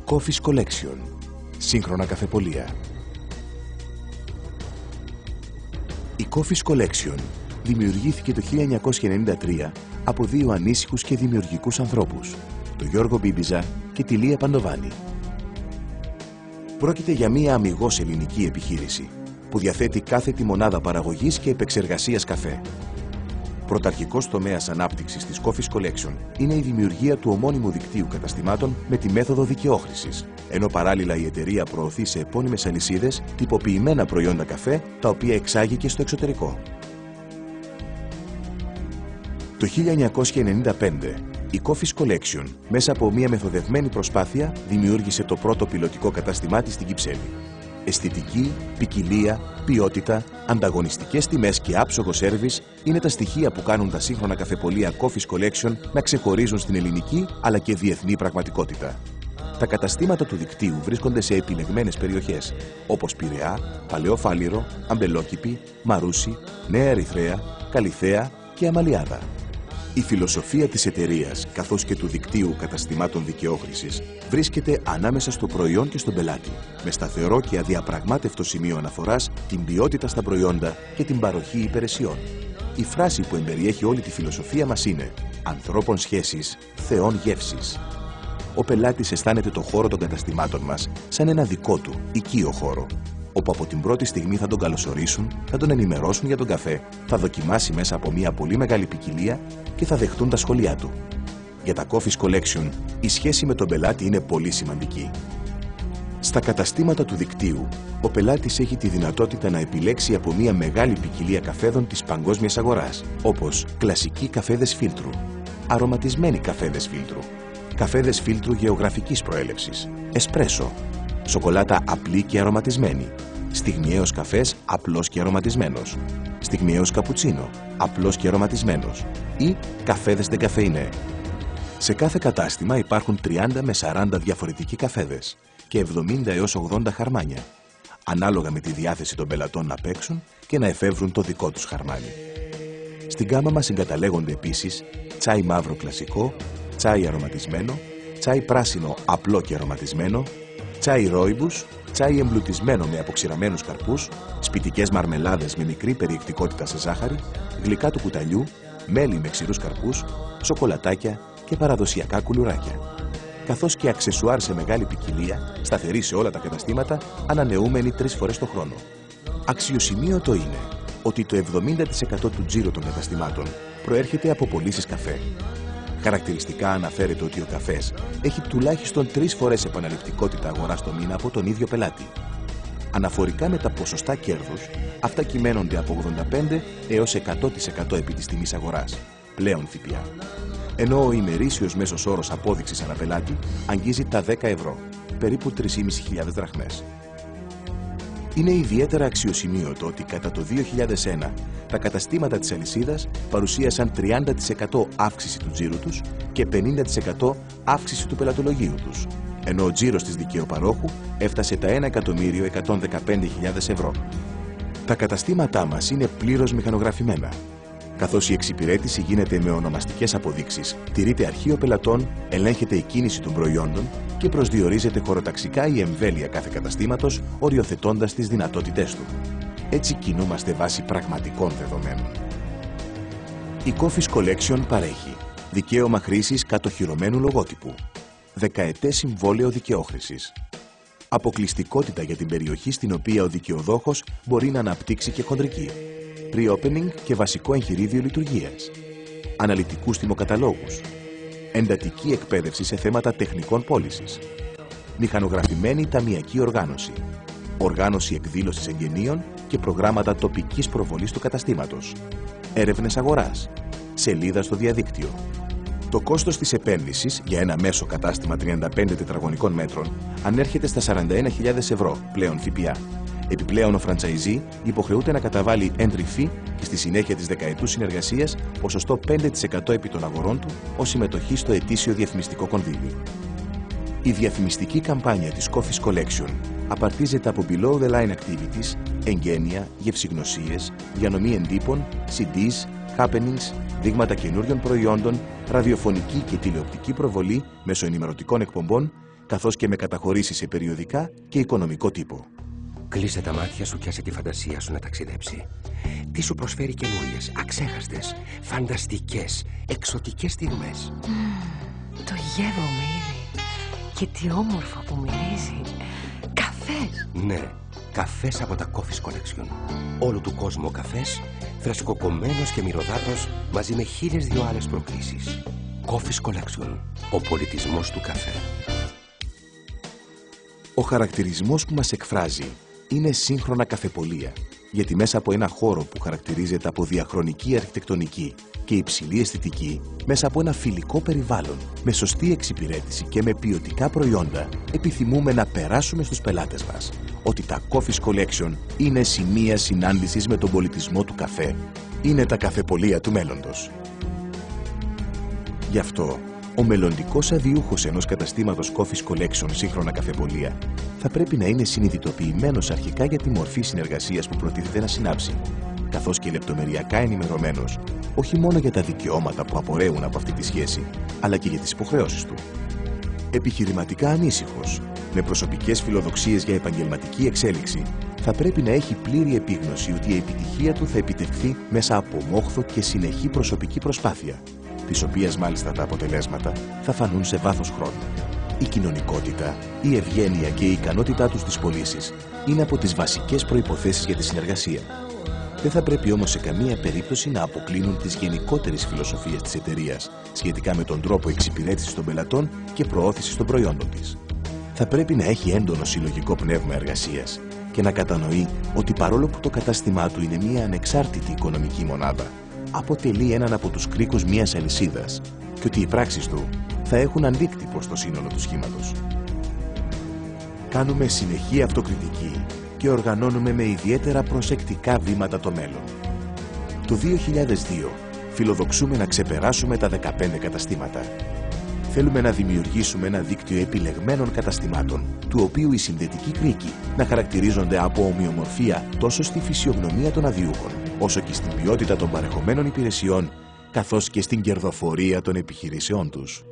Coffee's Collection. Σύγχρονα καφεπωλεία. Η Coffee's Collection δημιουργήθηκε το 1993 από δύο ανήσυχους και δημιουργικούς ανθρώπους, τον Γιώργο Μπίμπιζα και τη Λία Παντοβάνη. Πρόκειται για μία αμιγώς ελληνική επιχείρηση που διαθέτει κάθετη μονάδα παραγωγής και επεξεργασίας καφέ. Πρωταρχικός τομέας ανάπτυξης της Coffee's Collection είναι η δημιουργία του ομώνυμου δικτύου καταστημάτων με τη μέθοδο δικαιόχρησης, ενώ παράλληλα η εταιρεία προωθεί σε επώνυμες αλυσίδες τυποποιημένα προϊόντα καφέ, τα οποία εξάγει και στο εξωτερικό. Το 1995, η Coffee's Collection, μέσα από μια μεθοδευμένη προσπάθεια, δημιούργησε το πρώτο πιλωτικό κατάστημά της στην Κυψέλη. Αισθητική, ποικιλία, ποιότητα, ανταγωνιστικές τιμές και άψογο σέρβις είναι τα στοιχεία που κάνουν τα σύγχρονα καφεπωλεία Coffee's Collection να ξεχωρίζουν στην ελληνική αλλά και διεθνή πραγματικότητα. Τα καταστήματα του δικτύου βρίσκονται σε επιλεγμένες περιοχές, όπως Πειραιά, Παλαιό Φάληρο, Αμπελόκηπη, Μαρούσι, Νέα Ερυθρέα, Καλιθέα και Αμαλιάδα. Η φιλοσοφία της εταιρείας, καθώς και του δικτύου καταστημάτων δικαιόχρησης, βρίσκεται ανάμεσα στο προϊόν και στον πελάτη, με σταθερό και αδιαπραγμάτευτο σημείο αναφοράς την ποιότητα στα προϊόντα και την παροχή υπηρεσιών. Η φράση που εμπεριέχει όλη τη φιλοσοφία μας είναι «Ανθρώπων σχέσεις, Θεών γεύσεις». Ο πελάτης αισθάνεται το χώρο των καταστημάτων μας σαν ένα δικό του, οικείο χώρο, όπου από την πρώτη στιγμή θα τον καλωσορίσουν, θα τον ενημερώσουν για τον καφέ, θα δοκιμάσει μέσα από μια πολύ μεγάλη ποικιλία και θα δεχτούν τα σχόλιά του. Για τα Coffee's Collection, η σχέση με τον πελάτη είναι πολύ σημαντική. Στα καταστήματα του δικτύου, ο πελάτης έχει τη δυνατότητα να επιλέξει από μια μεγάλη ποικιλία καφέδων της παγκόσμιας αγοράς, όπως κλασικοί καφέδες φίλτρου, αρωματισμένοι καφέδες φίλτρου, καφέδες φίλτρου γεωγραφικής προέλευσης, εσπρέσο, σοκολάτα απλή και αρωματισμένη, στιγμιαίος καφές απλός και αρωματισμένος, στιγμιαίος καπουτσίνο, απλός και αρωματισμένος ή καφέδες ντεκαφεϊνέ. Σε κάθε κατάστημα υπάρχουν 30 με 40 διαφορετικοί καφέδες και 70 έως 80 χαρμάνια, ανάλογα με τη διάθεση των πελατών να παίξουν και να εφεύρουν το δικό τους χαρμάνι. Στην γκάμα μας συγκαταλέγονται επίσης τσάι μαύρο κλασικό, τσάι αρωματισμένο, τσάι πράσινο απλό και αρωματισμένο, τσάι ρόιμπους, τσάι εμπλουτισμένο με αποξηραμένους καρπούς, σπιτικές μαρμελάδες με μικρή περιεκτικότητα σε ζάχαρη, γλυκά του κουταλιού, μέλι με ξηρούς καρπούς, σοκολατάκια και παραδοσιακά κουλουράκια. Καθώς και αξεσουάρ σε μεγάλη ποικιλία, σταθερή σε όλα τα καταστήματα, ανανεούμενοι 3 φορές το χρόνο. Αξιοσημείωτο είναι ότι το 70% του τζίρου των καταστημάτων προέρχεται από πωλήσεις καφέ. Χαρακτηριστικά αναφέρεται ότι ο καφές έχει τουλάχιστον 3 φορές επαναληπτικότητα αγοράς το μήνα από τον ίδιο πελάτη. Αναφορικά με τα ποσοστά κέρδους, αυτά κυμαίνονται από 85 έως 100% επί της τιμής αγοράς, πλέον ΦΠΑ. Ενώ ο ημερήσιος μέσος όρος απόδειξης αναπελάτη αγγίζει τα 10 ευρώ, περίπου 3.500 δραχμές. Είναι ιδιαίτερα αξιοσημείωτο ότι κατά το 2001 τα καταστήματα της αλυσίδας παρουσίασαν 30% αύξηση του τζίρου τους και 50% αύξηση του πελατολογίου τους, ενώ ο τζίρος της δικαιοπαρόχου έφτασε τα 1.115.000 ευρώ. Τα καταστήματά μας είναι πλήρως μηχανογραφημένα, καθώς η εξυπηρέτηση γίνεται με ονομαστικές αποδείξεις, τηρείται αρχείο πελατών, ελέγχεται η κίνηση των προϊόντων και προσδιορίζεται χωροταξικά η εμβέλεια κάθε καταστήματος, οριοθετώντας τις δυνατότητές του. Έτσι κινούμαστε βάσει πραγματικών δεδομένων. Η Coffee's Collection παρέχει δικαίωμα χρήσης κατοχυρωμένου λογότυπου, δεκαετές συμβόλαιο δικαιόχρησης, αποκλειστικότητα για την περιοχή στην οποία ο δικαιοδόχος μπορεί να αναπτύξει και χοντρική, pre-opening και βασικό εγχειρίδιο λειτουργίας, αναλυτικούς τιμοκαταλόγους, εντατική εκπαίδευση σε θέματα τεχνικών πώλησης, μηχανογραφημένη ταμιακή οργάνωση, οργάνωση εκδήλωσης εγγενείων και προγράμματα τοπικής προβολής του καταστήματος, έρευνες αγοράς, σελίδα στο διαδίκτυο. Το κόστος της επένδυσης για ένα μέσο κατάστημα 35 τετραγωνικών μέτρων ανέρχεται στα 41.000 ευρώ, πλέον ΦΠΑ. Επιπλέον, ο franchisee υποχρεούται να καταβάλει entry fee και στη συνέχεια της δεκαετούς συνεργασίας ποσοστό 5% επί των αγορών του ως συμμετοχή στο ετήσιο διαφημιστικό κονδύλι. Η διαφημιστική καμπάνια της Coffee's Collection απαρτίζεται από below the line activities, εγγένεια, γευσηγνωσίες, διανομή εντύπων, CDs, happenings, δείγματα καινούριων προϊόντων, ραδιοφωνική και τηλεοπτική προβολή μέσω ενημερωτικών εκπομπών καθώς και με καταχωρήσεις σε περιοδικά και οικονομικό τύπο. Κλείσε τα μάτια σου και άσε τη φαντασία σου να ταξιδέψει. Τι σου προσφέρει καινούριες, αξέχαστες, φανταστικές, εξωτικές στιγμές. Το γεύομαι ήδη. Και τι όμορφο που μυρίζει. Καφές. Ναι, καφές από τα Coffee's Collection. Όλου του κόσμου ο καφές, φρεσκοκομμένος και μυρωδάτος, μαζί με 1002 άλλες προκλήσεις. Coffee's Collection, ο πολιτισμός του καφέ. Ο χαρακτηρισμός που μας εκφράζει είναι σύγχρονα καφεπολία, γιατί μέσα από ένα χώρο που χαρακτηρίζεται από διαχρονική αρχιτεκτονική και υψηλή αισθητική, μέσα από ένα φιλικό περιβάλλον, με σωστή εξυπηρέτηση και με ποιοτικά προϊόντα, επιθυμούμε να περάσουμε στους πελάτες μας ότι τα Coffee's Collection είναι σημεία συνάντησης με τον πολιτισμό του καφέ. Είναι τα καφεπολία του μέλλοντος. Γι' αυτό, ο μελλοντικός αδιούχος ενός καταστήματος Coffee's Collection σύγχρονα καφεπολία θα πρέπει να είναι συνειδητοποιημένος αρχικά για τη μορφή συνεργασίας που προτίθεται να συνάψει, καθώς και λεπτομεριακά ενημερωμένος όχι μόνο για τα δικαιώματα που απορρέουν από αυτή τη σχέση, αλλά και για τις υποχρεώσεις του. Επιχειρηματικά ανήσυχος, με προσωπικές φιλοδοξίες για επαγγελματική εξέλιξη, θα πρέπει να έχει πλήρη επίγνωση ότι η επιτυχία του θα επιτευχθεί μέσα από μόχθο και συνεχή προσωπική προσπάθεια, της οποίας μάλιστα τα αποτελέσματα θα φανούν σε βάθος χρόνου. Η κοινωνικότητα, η ευγένεια και η ικανότητά τους στις πωλήσεις είναι από τις βασικές προϋποθέσεις για τη συνεργασία. Δεν θα πρέπει όμως σε καμία περίπτωση να αποκλίνουν τις γενικότερες φιλοσοφίες της εταιρείας σχετικά με τον τρόπο εξυπηρέτησης των πελατών και προώθησης των προϊόντων της. Θα πρέπει να έχει έντονο συλλογικό πνεύμα εργασίας και να κατανοεί ότι παρόλο που το κατάστημά του είναι μια ανεξάρτητη οικονομική μονάδα, αποτελεί έναν από τους κρίκους μιας αλυσίδας και ότι οι πράξεις του θα έχουν αντίκτυπο στο σύνολο του σχήματος. Κάνουμε συνεχή αυτοκριτική και οργανώνουμε με ιδιαίτερα προσεκτικά βήματα το μέλλον. Το 2002 φιλοδοξούμε να ξεπεράσουμε τα 15 καταστήματα. Θέλουμε να δημιουργήσουμε ένα δίκτυο επιλεγμένων καταστημάτων, του οποίου οι συνδετικοί κρίκοι να χαρακτηρίζονται από ομοιομορφία τόσο στη φυσιογνωμία των αδιούχων, όσο και στην ποιότητα των παρεχομένων υπηρεσιών, καθώς και στην κερδοφορία των επιχειρήσεών τους.